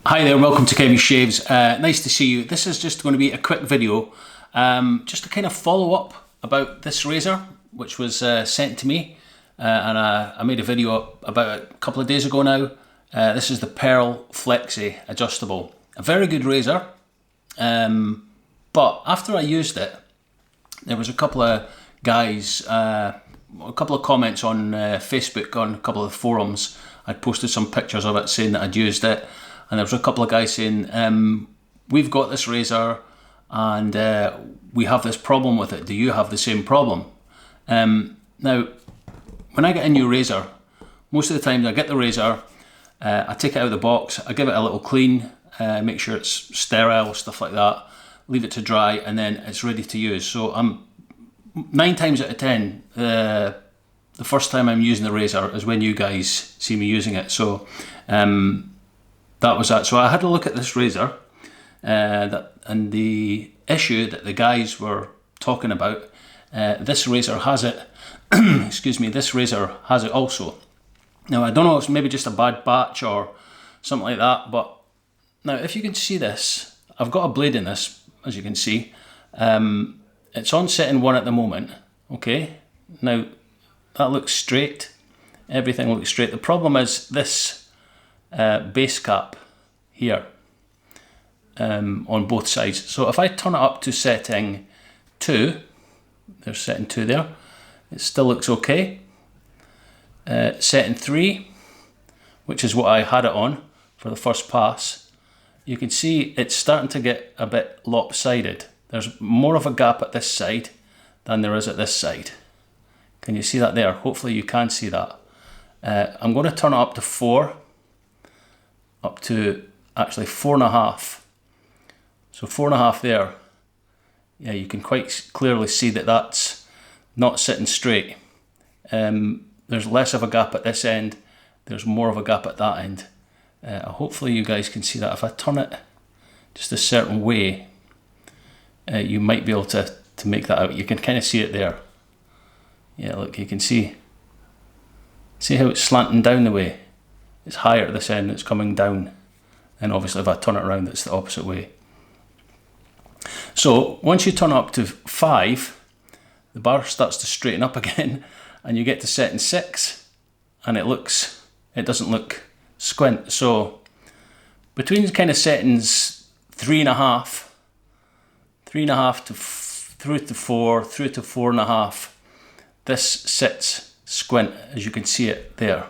Hi there, welcome to Kevy Shaves. Nice to see you. This is just going to be a quick video, just to kind of follow up about this razor, which was sent to me, and I made a video about it a couple of days ago now. This is the Pearl Flexi adjustable. A very good razor, but after I used it, there was a couple of guys, a couple of comments on Facebook, on a couple of forums. I'd posted some pictures of it saying that I'd used it. And there was a couple of guys saying, we've got this razor and we have this problem with it. Do you have the same problem? Now, when I get a new razor, most of the time I get the razor, I take it out of the box, I give it a little clean, make sure it's sterile, stuff like that, leave it to dry, and then it's ready to use. So I'm 9 times out of 10, the first time I'm using the razor is when you guys see me using it. So that was that. So I had a look at this razor, and the issue that the guys were talking about, this razor has it. Excuse me, this razor has it also. Now I don't know if it's maybe just a bad batch or something like that, but now if you can see this, I've got a blade in this, as you can see. It's on setting 1 at the moment, okay? Now that looks straight, everything looks straight. The problem is this base cap here on both sides. So if I turn it up to setting 2, there's setting 2 there, it still looks okay. Setting 3, which is what I had it on for the first pass, you can see it's starting to get a bit lopsided. There's more of a gap at this side than there is at this side. Can you see that there? Hopefully you can see that. I'm going to turn it up to 4, up to actually 4.5. So 4.5 there. Yeah, you can quite clearly see that that's not sitting straight. There's less of a gap at this end, there's more of a gap at that end. Hopefully you guys can see that. If I turn it just a certain way, you might be able to make that out. You can kind of see it there. Yeah, look, you can see how it's slanting down the way. It's higher at this end, it's coming down. And obviously if I turn it around, it's the opposite way. So once you turn up to 5, the bar starts to straighten up again, and you get to setting 6, and it doesn't look squint. So between kind of settings 3.5 to through to 4, through to 4.5, this sits squint, as you can see it there.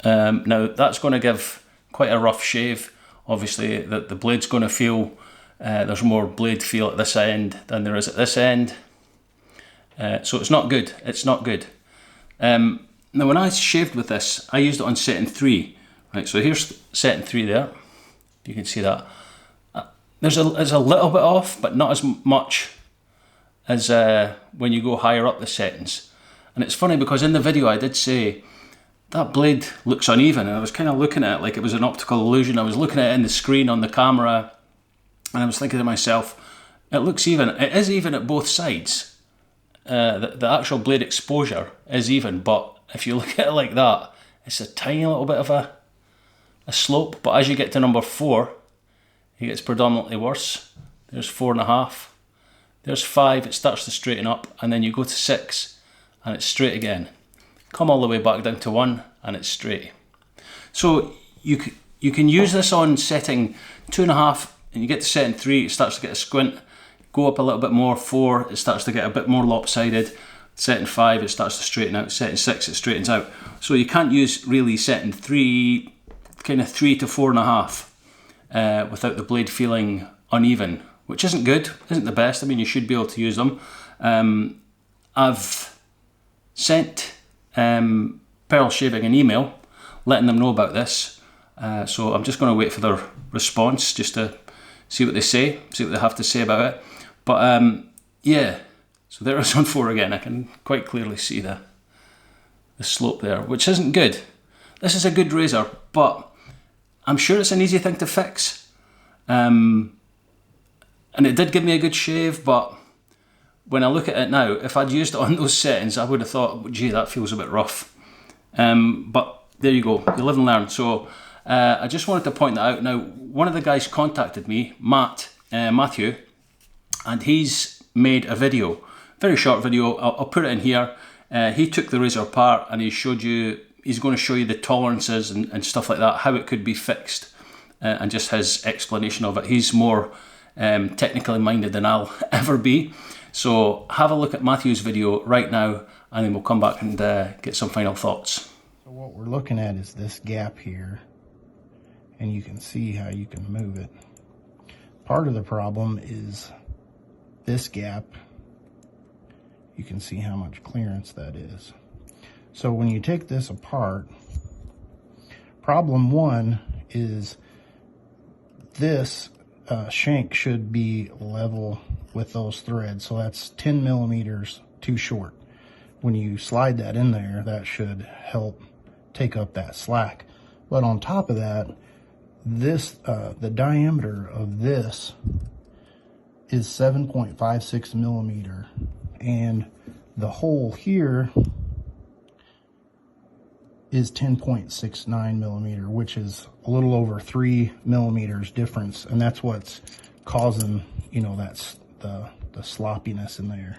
Now that's going to give quite a rough shave. Obviously the blade's going to feel, there's more blade feel at this end than there is at this end. So it's not good, it's not good. Now when I shaved with this, I used it on setting 3. Right, so here's setting 3 there. You can see that. There's a little bit off, but not as much as when you go higher up the settings. And it's funny because in the video I did say, that blade looks uneven, and I was kind of looking at it like it was an optical illusion. I was looking at it in the screen on the camera, and I was thinking to myself, it looks even. It is even at both sides. The actual blade exposure is even, but if you look at it like that, it's a tiny little bit of a slope. But as you get to number 4, it gets predominantly worse. There's 4.5. There's 5, it starts to straighten up, and then you go to 6, and it's straight again. Come all the way back down to 1, and it's straight. So you can use this on setting 2.5, and you get to setting 3, it starts to get a squint. Go up a little bit more, 4, it starts to get a bit more lopsided. Setting 5, it starts to straighten out. Setting 6, it straightens out. So you can't use really setting 3, kind of 3 to 4.5, without the blade feeling uneven, which isn't good, isn't the best. I mean, you should be able to use them. I've sent Pearl Shaving an email letting them know about this, so I'm just going to wait for their response just to see what they say, see what they have to say about it. But yeah, so there it's on 4 again. I can quite clearly see the slope there, which isn't good. This is a good razor, but I'm sure it's an easy thing to fix. And it did give me a good shave, but when I look at it now, if I'd used it on those settings, I would have thought, gee, that feels a bit rough. But there you go, you live and learn. So I just wanted to point that out. Now, one of the guys contacted me, Matthew, and he's made a video, very short video. I'll put it in here. He took the razor apart and he's going to show you the tolerances and stuff like that, how it could be fixed, and just his explanation of it. He's more technically minded than I'll ever be. So have a look at Matthew's video right now, and then we'll come back and get some final thoughts. So what we're looking at is this gap here, and you can see how you can move it. Part of the problem is this gap. You can see how much clearance that is. So when you take this apart, problem one is this shank should be level with those threads. So that's 10 millimeters too short. When you slide that in there, that should help take up that slack. But on top of that, this the diameter of this is 7.56 millimeter, and the hole here is 10.69 millimeter, which is a little over 3 millimeters difference, and that's what's causing, you know, that's the sloppiness in there.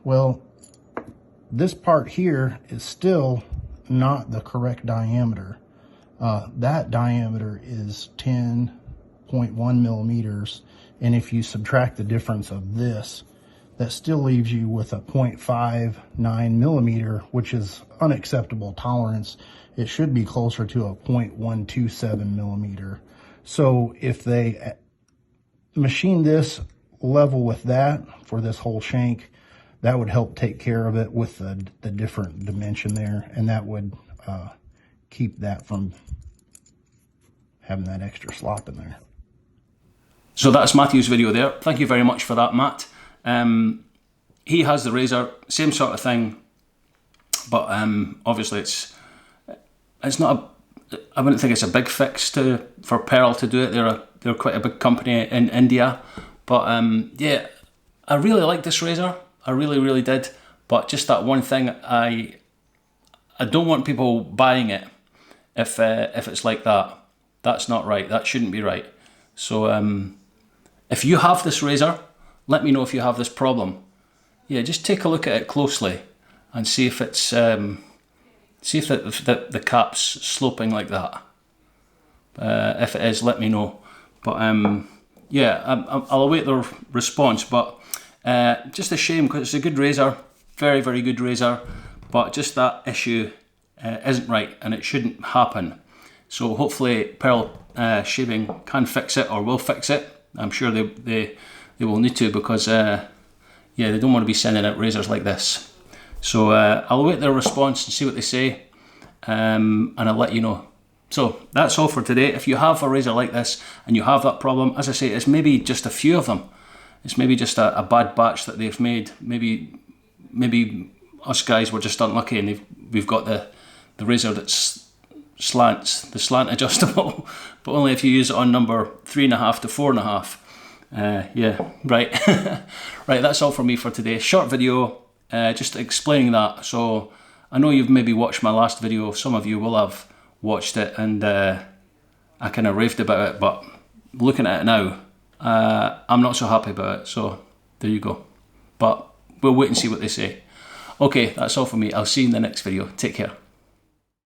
Well, this part here is still not the correct diameter. That diameter is 10.1 millimeters, and if you subtract the difference of this, that still leaves you with a 0.59 millimeter, which is unacceptable tolerance. It should be closer to a 0.127 millimeter. So if they machine this level with that for this whole shank, that would help take care of it with the different dimension there, and that would keep that from having that extra slop in there. So that's Matthew's video there. Thank you very much for that, Matt. He has the razor, same sort of thing, but obviously it's not I wouldn't think it's a big fix for Pearl to do it. They're quite a big company in India, but yeah, I really like this razor. I really did. But just that one thing, I don't want people buying it if it's like that. That's not right. That shouldn't be right. So if you have this razor, let me know if you have this problem. Yeah, just take a look at it closely and see if it's see if the cap's sloping like that. If it is, let me know. But yeah, I'll await their response. But just a shame, because it's a good razor, very good razor, but just that issue isn't right, and it shouldn't happen. So hopefully Pearl Shaving can fix it, or will fix it. I'm sure they will need to, because yeah, they don't want to be sending out razors like this. So I'll await their response and see what they say, and I'll let you know. So that's all for today. If you have a razor like this and you have that problem, as I say, it's maybe just a few of them. It's maybe just a bad batch that they've made. Maybe us guys were just unlucky, and we've got the razor that's the slant adjustable, but only if you use it on number 3.5 to 4.5. Yeah, right. Right, that's all from me for today. Short video, just explaining that. So I know you've maybe watched my last video. Some of you will have watched it, and I kind of raved about it, but looking at it now, I'm not so happy about it. So there you go. But we'll wait and see what they say. Okay, that's all from me. I'll see you in the next video. Take care.